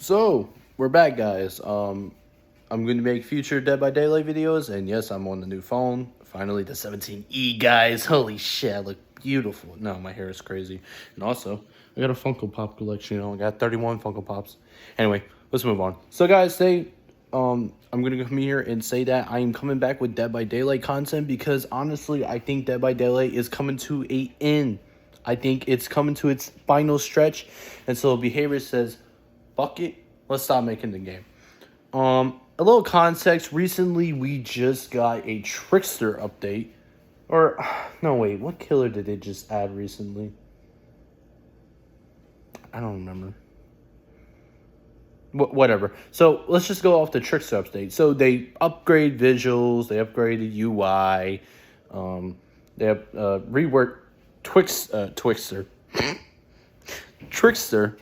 So we're back, guys. I'm going to make future Dead by Daylight videos, and yes, I'm on the new phone. Finally, the 17E, guys. Holy shit, I look beautiful. No, my hair is crazy. And also, I got a Funko Pop collection. I got 31 Funko Pops. Anyway, let's move on. So, guys, I'm gonna come here and say that I am coming back with Dead by Daylight content because honestly, I think Dead by Daylight is coming to a end. I think it's coming to its final stretch, and so behavior says, "Fuck it, let's stop making the game." A little context. Recently, we just got a Trickster update. Or, no, wait, what killer did they just add recently? I don't remember. Whatever. So, let's just go off the Trickster update. So, they upgrade visuals, they upgraded UI, they have reworked Twixter. Trickster.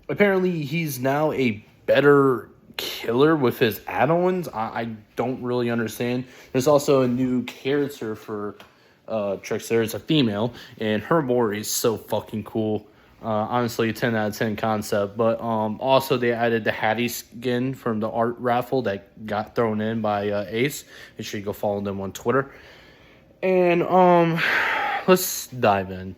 Apparently, he's now a better killer with his add-ons. I don't really understand. There's also a new character for Trickster. It's a female, and her lore is so fucking cool. Honestly, a 10 out of 10 concept. But also they added the Hattie skin from the art raffle that got thrown in by Ace. Make sure you go follow them on Twitter. And let's dive in.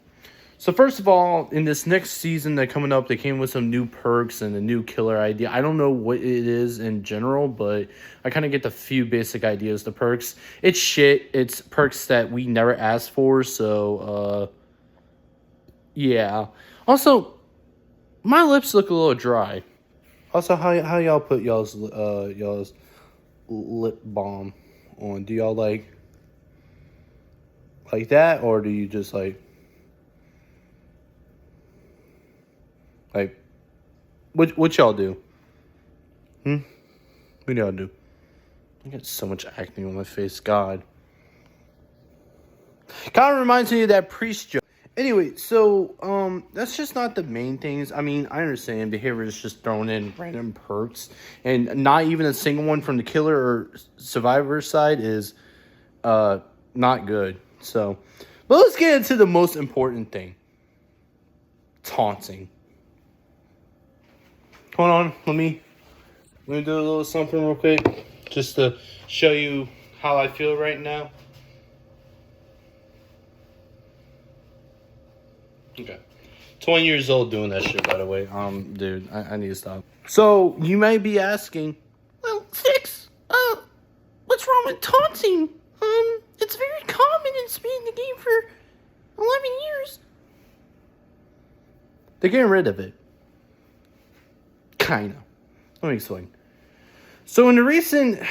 So first of all, in this next season that coming up, they came with some new perks and a new killer idea. I don't know what it is in general, but I kind of get the few basic ideas. The perks, it's shit. It's perks that we never asked for. So yeah. Also, my lips look a little dry. Also, how y'all put y'all's lip balm on? Do y'all like that, or do you just like what y'all do? What do y'all do? I got so much acne on my face. God. Kind of reminds me of that priest joke. Anyway, so that's just not the main things. I mean, I understand behavior is just throwing in random perks, and not even a single one from the killer or survivor side is not good. So, but let's get into the most important thing: taunting. Hold on, let me do a little something real quick, just to show you how I feel right now. Okay. 20 years old doing that shit, by the way. Dude, I need to stop. So, you might be asking, well, Six, what's wrong with taunting? It's very common. It's been in the game for 11 years. They're getting rid of it. Kinda. Let me explain. So, in the recent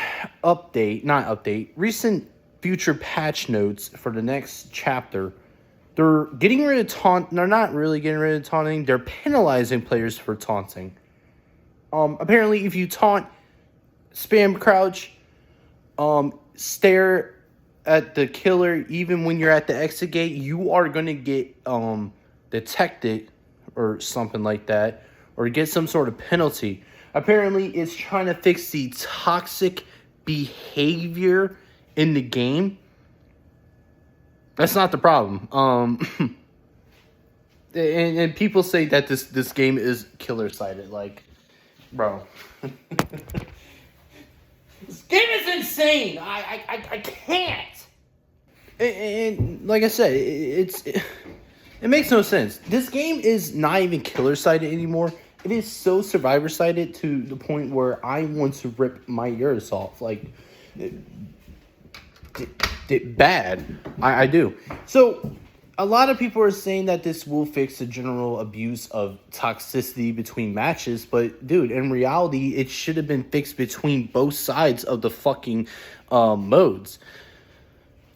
recent future patch notes for the next chapter, they're getting rid of taunt. They're not really getting rid of taunting. They're penalizing players for taunting. Apparently, if you taunt, spam crouch, stare at the killer, even when you're at the exit gate, you are gonna get detected or something like that, or get some sort of penalty. Apparently, it's trying to fix the toxic behavior in the game. That's not the problem. And people say that this game is killer sided. Like, bro, this game is insane. I can't. And like I said, it makes no sense. This game is not even killer sided anymore. It is so survivor sided to the point where I want to rip my ears off. Like, bad. I do. So, a lot of people are saying that this will fix the general abuse of toxicity between matches, but dude, in reality, it should have been fixed between both sides of the fucking modes.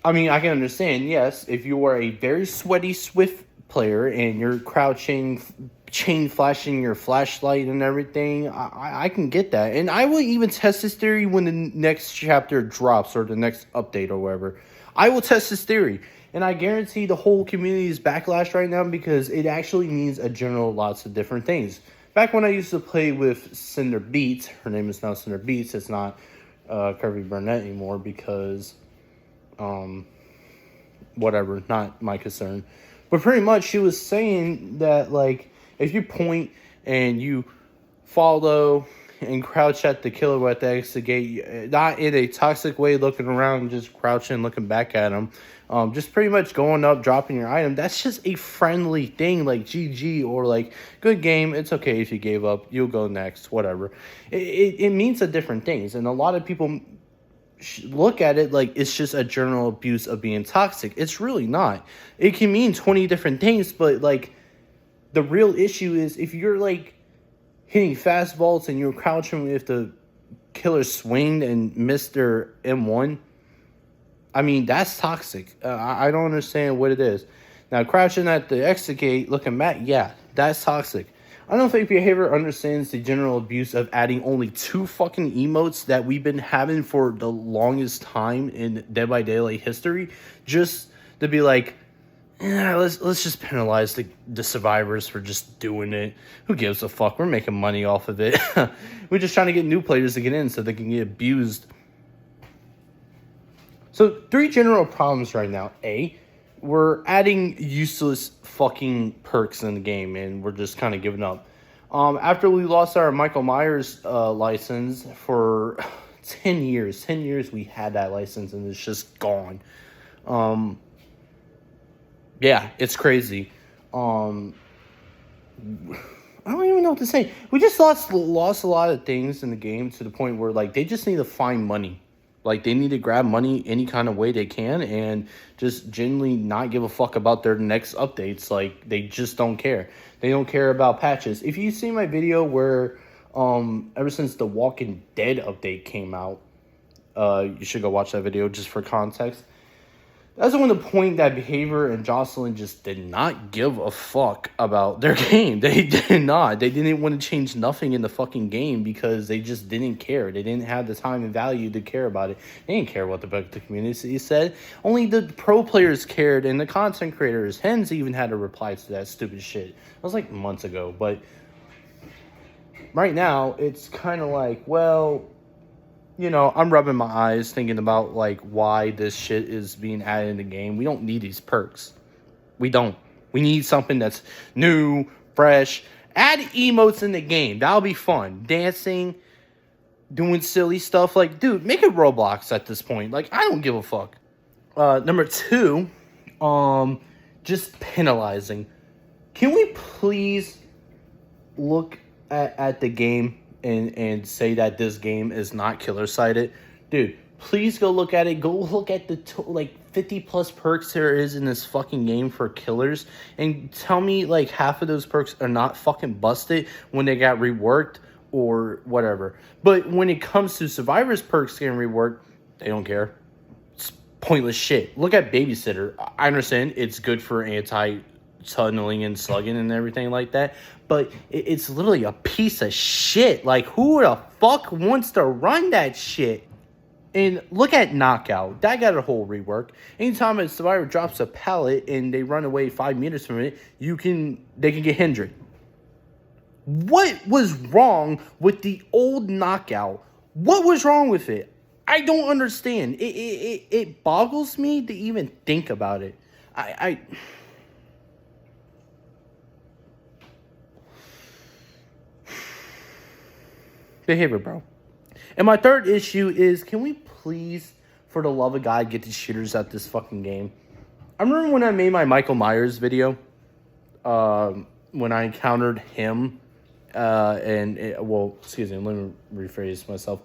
I mean, I can understand, yes, if you are a very sweaty Swift player and you're crouching, chain flashing your flashlight and everything, I can get that. And I will even test this theory when the next chapter drops or the next update or whatever. I will test this theory. And I guarantee the whole community is backlash right now because it actually means a general lots of different things. Back when I used to play with Cinder Beats, her name is now Cinder Beats, it's not Kirby Burnett anymore because, whatever, not my concern. But pretty much she was saying that, like, if you point and you follow and crouch at the killer with the exit gate, not in a toxic way, looking around, just crouching, looking back at him. Just pretty much going up, dropping your item. That's just a friendly thing, like GG or like good game. It's okay if you gave up. You'll go next, whatever. It means a different things, and a lot of people look at it like it's just a general abuse of being toxic. It's really not. It can mean 20 different things, but like the real issue is if you're like hitting fast vaults and you're crouching if the killer swinged and missed their M1, I mean, that's toxic. I don't understand what it is. Now, crouching at the exit gate, looking back, yeah, that's toxic. I don't think behavior understands the general abuse of adding only 2 fucking emotes that we've been having for the longest time in Dead by Daylight history, just to be like, yeah, let's just penalize the survivors for just doing it. Who gives a fuck? We're making money off of it. We're just trying to get new players to get in so they can get abused. So 3 general problems right now. A, we're adding useless fucking perks in the game, and we're just kind of giving up. After we lost our Michael Myers license for 10 years. 10 years we had that license, and it's just gone. Yeah, it's crazy. I don't even know what to say. We just lost a lot of things in the game to the point where, like, they just need to find money. Like, they need to grab money any kind of way they can and just genuinely not give a fuck about their next updates. Like, they just don't care. They don't care about patches. If you see my video where, ever since the Walking Dead update came out, you should go watch that video just for context. That's when the point that Behavior and Jocelyn just did not give a fuck about their game. They did not. They didn't want to change nothing in the fucking game because they just didn't care. They didn't have the time and value to care about it. They didn't care what the community said. Only the pro players cared and the content creators. Hens even had to reply to that stupid shit. It was like months ago. But right now, it's kind of like, well, you know, I'm rubbing my eyes thinking about, like, why this shit is being added in the game. We don't need these perks. We don't. We need something that's new, fresh. Add emotes in the game. That'll be fun. Dancing, doing silly stuff. Like, dude, make it Roblox at this point. Like, I don't give a fuck. Number 2, just penalizing. Can we please look at the game and say that this game is not killer sided? Dude, please go look at it. Go look at the 50 plus perks there is in this fucking game for killers and tell me like half of those perks are not fucking busted when they got reworked or whatever. But when it comes to survivors perks getting reworked, they don't care. It's pointless shit. Look at Babysitter. I understand it's good for tunneling and slugging and everything like that, but it's literally a piece of shit. Like, who the fuck wants to run that shit? And look at Knockout. That got a whole rework. Anytime a survivor drops a pallet and they run away 5 meters from it, they can get hindered. What was wrong with the old Knockout? What was wrong with it? I don't understand. It boggles me to even think about it. Behavior, bro. And my third issue is, can we please, for the love of God, get the shooters at this fucking game? I remember when I made my Michael Myers video, when I encountered him, let me rephrase myself.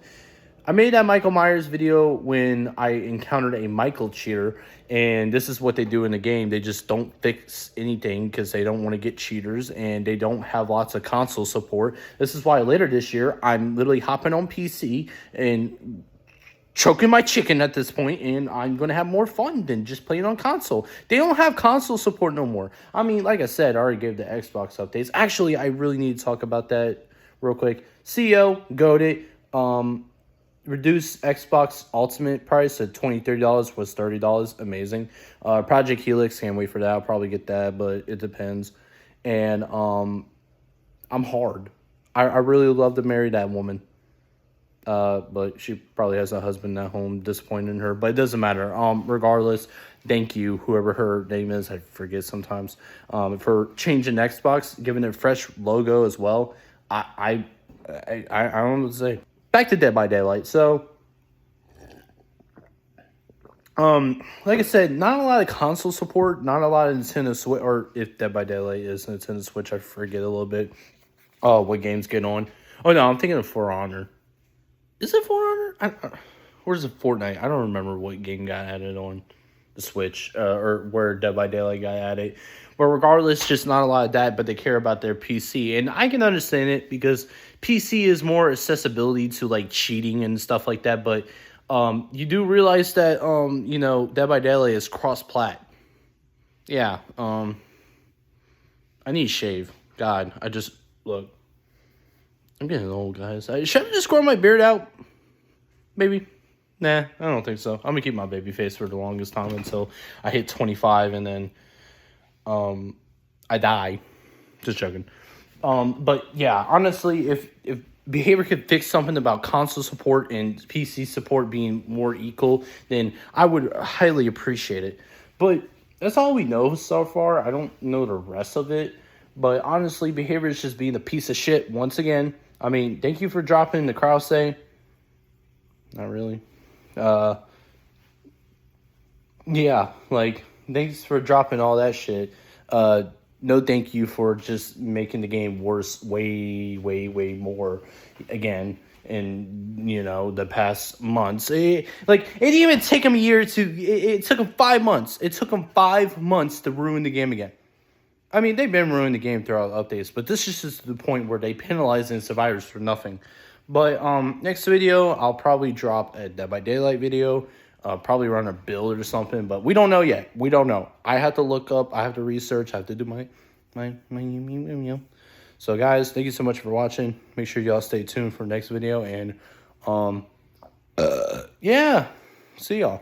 I made that Michael Myers video when I encountered a Michael cheater, and this is what they do in the game. They just don't fix anything because they don't want to get cheaters, and they don't have lots of console support. This is why later this year, I'm literally hopping on PC and choking my chicken at this point, and I'm going to have more fun than just playing on console. They don't have console support no more. I mean, like I said, I already gave the Xbox updates. Actually, I really need to talk about that real quick. CEO, goated, reduce Xbox Ultimate price to $20, $30 was $30. Amazing. Project Helix, can't wait for that. I'll probably get that, but it depends. And I'm hard. I really love to marry that woman. But she probably has a husband at home, disappointed in her. But it doesn't matter. Regardless, thank you, whoever her name is. I forget sometimes. For changing Xbox, giving it a fresh logo as well. I I don't know what to say. Back to Dead by Daylight. So, like I said, not a lot of console support, not a lot of Nintendo Switch, or if Dead by Daylight is Nintendo Switch, I forget a little bit. Oh, what games get on? Oh no, I'm thinking of For Honor. Is it For Honor? Or is it Fortnite? I don't remember what game got added on the Switch, or where Dead by Daylight got added. But regardless, just not a lot of that, but they care about their PC. And I can understand it because PC is more accessibility to like cheating and stuff like that. But you do realize that, Dead by Daylight is cross-plat. Yeah, I need a shave. God, look, I'm getting old, guys. Should I just grow my beard out? Maybe. Nah, I don't think so. I'm gonna keep my baby face for the longest time until I hit 25 and then I die. Just joking. But yeah, honestly, if Behavior could fix something about console support and PC support being more equal, then I would highly appreciate it. But that's all we know so far. I don't know the rest of it. But honestly, Behavior is just being a piece of shit once again. I mean, thank you for dropping the crowd say. Not really. Yeah, like, thanks for dropping all that shit. No thank you for just making the game worse way, way, way more again in, the past months. It didn't even take them a year it took them 5 months. It took them 5 months to ruin the game again. I mean, they've been ruining the game throughout updates, but this is just the point where they penalize the survivors for nothing. But next video, I'll probably drop a Dead by Daylight video. Probably run a build or something, but we don't know yet. We don't know. I have to look up. I have to research. I have to do my. So guys, thank you so much for watching. Make sure y'all stay tuned for the next video, and yeah, see y'all.